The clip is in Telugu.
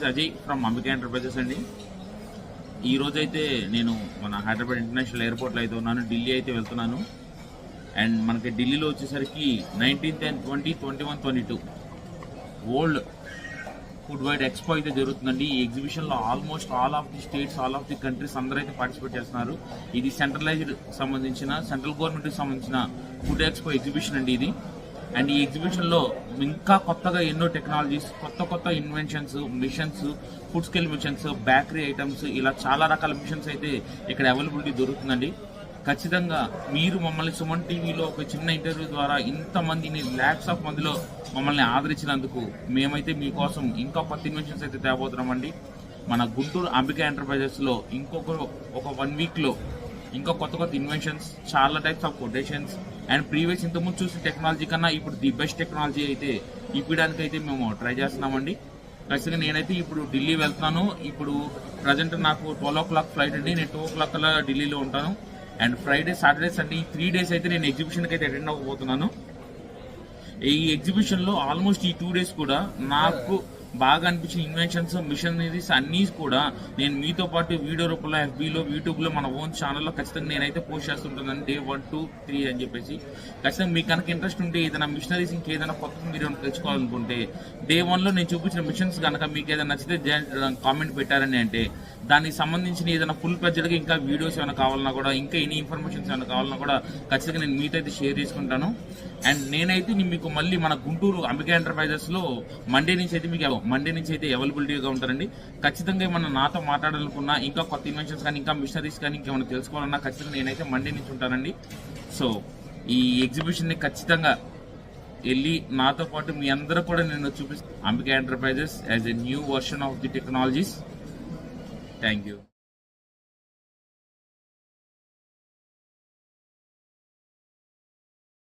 Is Ajay from Ambika enterprises అండి. ఈ రోజు అయితే నేను మన హైదరాబాద్ ఇంటర్నేషనల్ ఎయిర్పోర్ట్లో అయితే ఉన్నాను. ఢిల్లీ అయితే వెళ్తున్నాను. అండ్ మనకి ఢిల్లీలో వచ్చేసరికి 19th and 20, 21, 22 world food wide expo అయితే జరుగుతుందండి. ఈ ఎగ్జిబిషన్లో almost all of the states, all of the countries అందరూ అయితే పార్టిసిపేట్ చేస్తున్నారు. ఇది సెంట్రల్ గవర్నమెంట్కి సంబంధించిన ఫుడ్ ఎక్స్పో ఎగ్జిబిషన్ అండి ఇది. అండ్ ఈ ఎగ్జిబిషన్లో ఇంకా కొత్తగా ఎన్నో టెక్నాలజీస్, కొత్త inventions, machines, food scale machines, bakery items, ఇలా చాలా రకాల మిషన్స్ అయితే ఇక్కడ అవైలబిలిటీ దొరుకుతుందండి. ఖచ్చితంగా మీరు మమ్మల్ని సుమన్ టీవీలో ఒక చిన్న ఇంటర్వ్యూ ద్వారా ఇంతమందిని ల్యాక్స్ ఆఫ్ మందిలో మమ్మల్ని ఆదరించినందుకు మేమైతే మీకోసం ఇంకా కొత్త ఇన్వెన్షన్స్ అయితే తేబోతున్నామండి. మన గుంటూరు అంబికా ఎంటర్ప్రైజెస్లో ఒక 1 వీక్లో ఇంకా కొత్త ఇన్వెన్షన్స్, చాలా types of quotations and previous ఇంతకుముందు చూసిన టెక్నాలజీ కన్నా ఇప్పుడు ది బెస్ట్ టెక్నాలజీ అయితే ఇప్పడానికి అయితే మేము ట్రై చేస్తున్నామండి. ఖచ్చితంగా నేనైతే ఇప్పుడు ఢిల్లీ వెళ్తున్నాను. ఇప్పుడు ప్రజెంట్ నాకు 12 o'clock ఫ్లైట్ అండి. నేను 2 o'clock కల్లా ఢిల్లీలో ఉంటాను. అండ్ ఫ్రైడే, సాటర్డే, సండే ఈ 3 days అయితే నేను ఎగ్జిబిషన్కి అయితే అటెండ్ అవ్వబోతున్నాను. ఈ ఎగ్జిబిషన్లో ఆల్మోస్ట్ ఈ 2 days కూడా నాకు బాగా అనిపించిన ఇన్వెన్షన్స్, మిషనరీస్ అన్నీ కూడా నేను మీతో పాటు వీడియో రూపంలో FBలో, యూట్యూబ్లో, మన ఓన్ ఛానల్లో ఖచ్చితంగా నేనైతే పోస్ట్ చేస్తుంటాను. Day 1, 2, 3 అని చెప్పేసి. ఖచ్చితంగా మీకు కనుక ఇంట్రెస్ట్ ఉంటే ఏదైనా మిషనరీస్ ఇంకేదైనా కొత్త మీరు తెచ్చుకోవాలనుకుంటే Day 1లో నేను చూపించిన మిషన్స్ కనుక మీకు ఏదైనా నచ్చితే కామెంట్ పెట్టారని అంటే దానికి సంబంధించిన ఏదైనా ఫుల్ ప్లెడ్జ్డ్గా ఇంకా వీడియోస్ ఏమైనా కావాలన్నా కూడా, ఇంకా ఎనీ ఇన్ఫర్మేషన్స్ ఏమైనా కావాలన్నా కూడా ఖచ్చితంగా నేను మీతో అయితే షేర్ చేసుకుంటాను. అండ్ నేనైతే మీకు మళ్ళీ మన గుంటూరు అంబికా ఎంటర్ప్రైజెస్లో మండే నుంచి అయితే అవైలబిలిటీగా ఉంటారండి. ఖచ్చితంగా ఏమన్నా నాతో మాట్లాడాలనుకున్నా, ఇంకా కొత్త ఇన్వెన్షన్స్ కానీ, ఇంకా మిషనరీస్ కానీ ఇంకేమైనా తెలుసుకోవాలన్నా ఖచ్చితంగా నేనైతే మండే నుంచి ఉంటానండి. సో ఈ ఎగ్జిబిషన్ని ఖచ్చితంగా వెళ్ళి నాతో పాటు మీ అందరూ కూడా నేను చూపిస్తాను. Ambika enterprises as a new version of the technologies. Thank you.